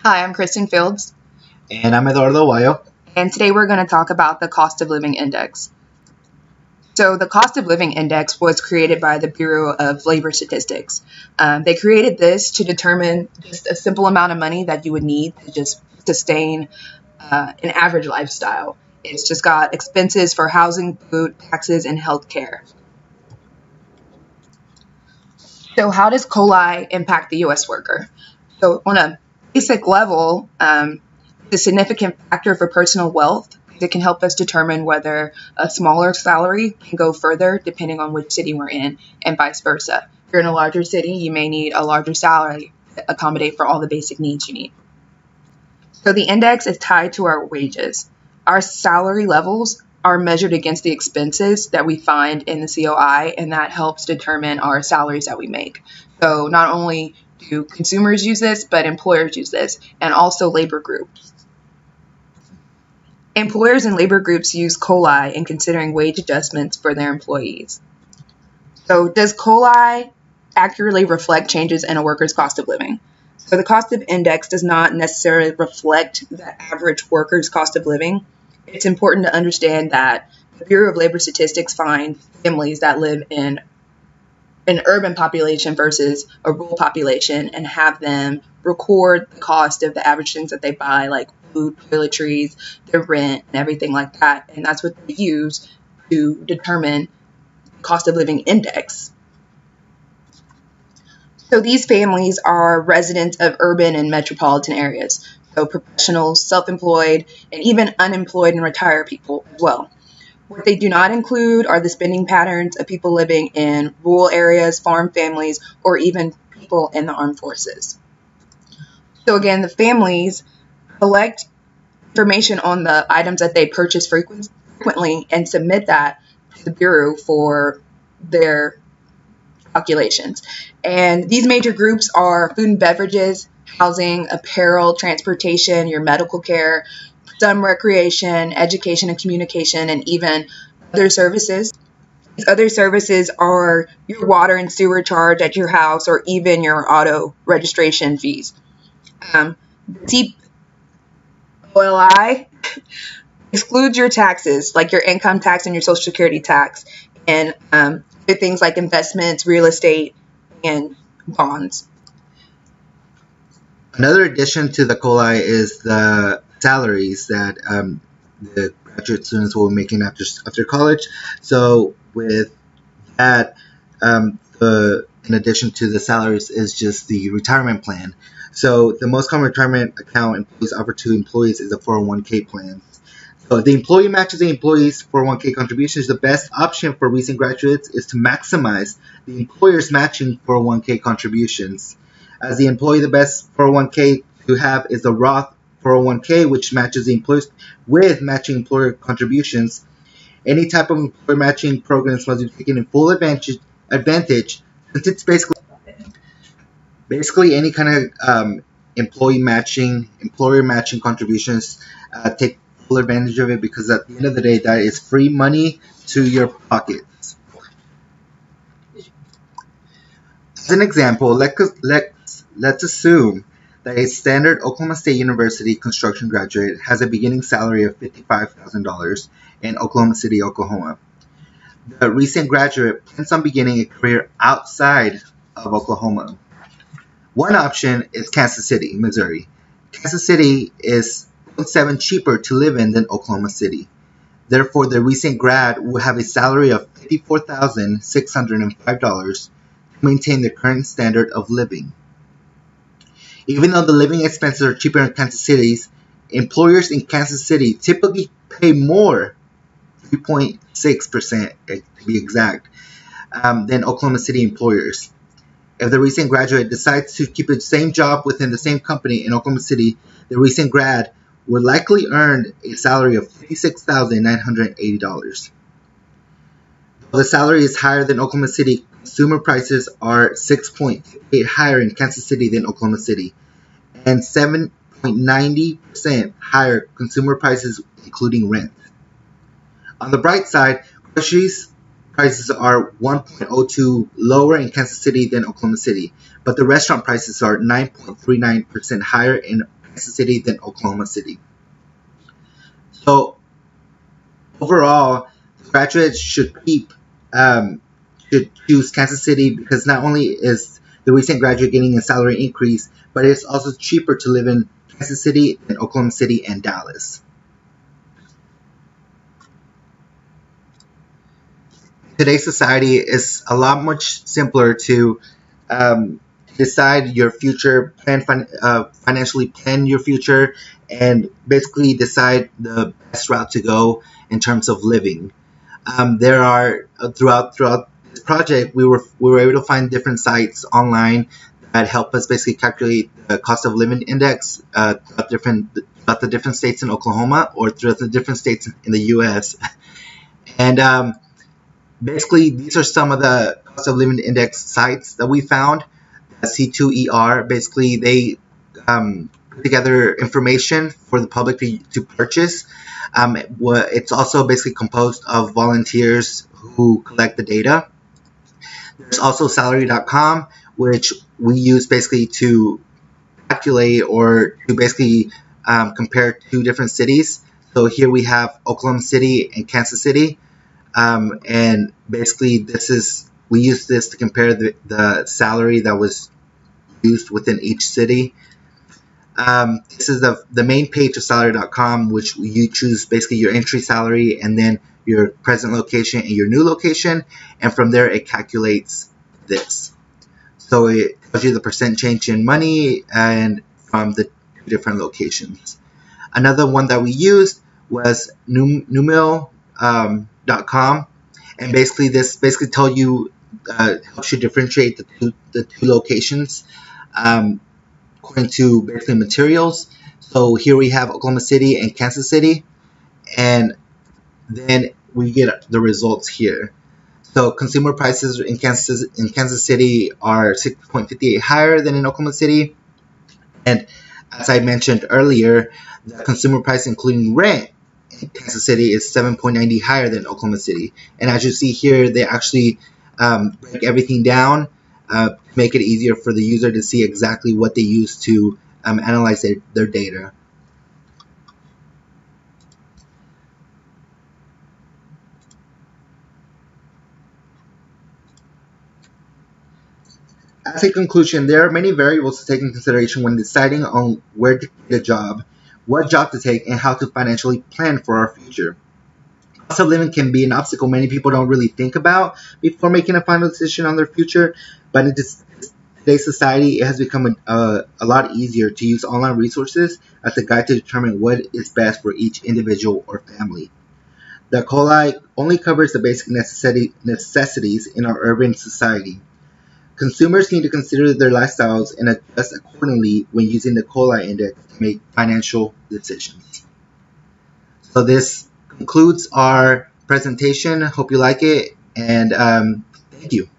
Hi, I'm Kristen Fields, And I'm Eduardo, Aguayo. and today we're going to talk about the cost of living index. So, the cost of living index was created by the Bureau of Labor Statistics. They created this to determine just a simple amount of money that you would need to just sustain an average lifestyle. It's just got expenses for housing, food, taxes, and healthcare. So, how does COLI impact the U.S. worker? So, on a basic level, the significant factor for personal wealth. It can help us determine whether a smaller salary can go further depending on which city we're in, and vice versa. If you're in a larger city, you may need a larger salary to accommodate for all the basic needs you need. So the index is tied to our wages. Our salary levels are measured against the expenses that we find in the COI, and that helps determine our salaries that we make. So not only do consumers use this, but employers use this, and also labor groups. Employers and labor groups use COLI in considering wage adjustments for their employees. So does COLI accurately reflect changes in a worker's cost of living? So the cost of index does not necessarily reflect the average worker's cost of living. It's important to understand that the Bureau of Labor Statistics find families that live in an urban population versus a rural population and have them record the cost of the average things that they buy, like food, toiletries, their rent, and everything like that. And that's what they use to determine cost of living index. So these families are residents of urban and metropolitan areas. So professionals, self-employed, and even unemployed and retired people as well. What they do not include are the spending patterns of people living in rural areas, farm families, or even people in the armed forces. So again, the families collect information on the items that they purchase frequently and submit that to the Bureau for their calculations. And these major groups are food and beverages, housing, apparel, transportation, your medical care, some recreation, education and communication, and even other services. These other services are your water and sewer charge at your house or even your auto registration fees. TOLI excludes your taxes, like your income tax and your Social Security tax, and things like investments, real estate, and bonds. Another addition to the COLI is the salaries that the graduate students will be making after college. So with that, in addition to the salaries is just the retirement plan. So the most common retirement account employees offer to employees is a 401k plan. So if the employee matches the employee's 401k contributions, the best option for recent graduates is to maximize the employer's matching 401k contributions. As the employee, the best 401k to have is the Roth 401k, which matches the employees with matching employer contributions. Any type of employer matching programs must be taken in full advantage since it's basically any kind of employer matching contributions. Take full advantage of it, because at the end of the day, that is free money to your pockets. As an example, let's assume that a standard Oklahoma State University construction graduate has a beginning salary of $55,000 in Oklahoma City, Oklahoma. The recent graduate plans on beginning a career outside of Oklahoma. One option is Kansas City, Missouri. Kansas City is 0.7 cheaper to live in than Oklahoma City. Therefore, the recent grad will have a salary of $54,605 to maintain their current standard of living. Even though the living expenses are cheaper in Kansas City, employers in Kansas City typically pay more, 3.6% to be exact, than Oklahoma City employers. If the recent graduate decides to keep the same job within the same company in Oklahoma City, the recent grad will likely earn a salary of $56,980. Though the salary is higher than Oklahoma City, consumer prices are 6.8 higher in Kansas City than Oklahoma City, and 7.90% higher consumer prices, including rent. On the bright side, groceries prices are 1.02 lower in Kansas City than Oklahoma City, but the restaurant prices are 9.39% higher in Kansas City than Oklahoma City. So overall, graduates should choose Kansas City because not only is the recent graduate getting a salary increase, but it's also cheaper to live in Kansas City than Oklahoma City and Dallas. Today's society is a lot much simpler to decide your future, financially plan your future, and basically decide the best route to go in terms of living. There are throughout this project, we were able to find different sites online that help us basically calculate the cost of living index throughout the different states in Oklahoma or throughout the different states in the U.S. And basically, these are some of the cost of living index sites that we found. C2ER, basically, they put together information for the public to purchase. It's also basically composed of volunteers who collect the data. There's also salary.com, which we use basically to calculate or to basically compare two different cities. So here we have Oklahoma City and Kansas City. And basically, we use this to compare the salary that was used within each city. This is the main page of salary.com, which you choose basically your entry salary and then your present location and your new location. And from there, it calculates this. So it tells you the percent change in money and from the different locations. Another one that we used was numil.com. And basically, this basically helps you differentiate the two locations. According to basically materials. So here we have Oklahoma City and Kansas City, and then we get the results here. So consumer prices in Kansas City are 6.58 higher than in Oklahoma City, and as I mentioned earlier, the consumer price including rent in Kansas City is 7.90 higher than Oklahoma City. And as you see here, they actually break everything down. Make it easier for the user to see exactly what they use to analyze their data. As a conclusion, there are many variables to take into consideration when deciding on where to get a job, what job to take, and how to financially plan for our future. Cost of living can be an obstacle many people don't really think about before making a final decision on their future, but in today's society, it has become a lot easier to use online resources as a guide to determine what is best for each individual or family. The COLI only covers the basic necessities in our urban society. Consumers need to consider their lifestyles and adjust accordingly when using the COLI index to make financial decisions. So this concludes our presentation. Hope you like it, and thank you.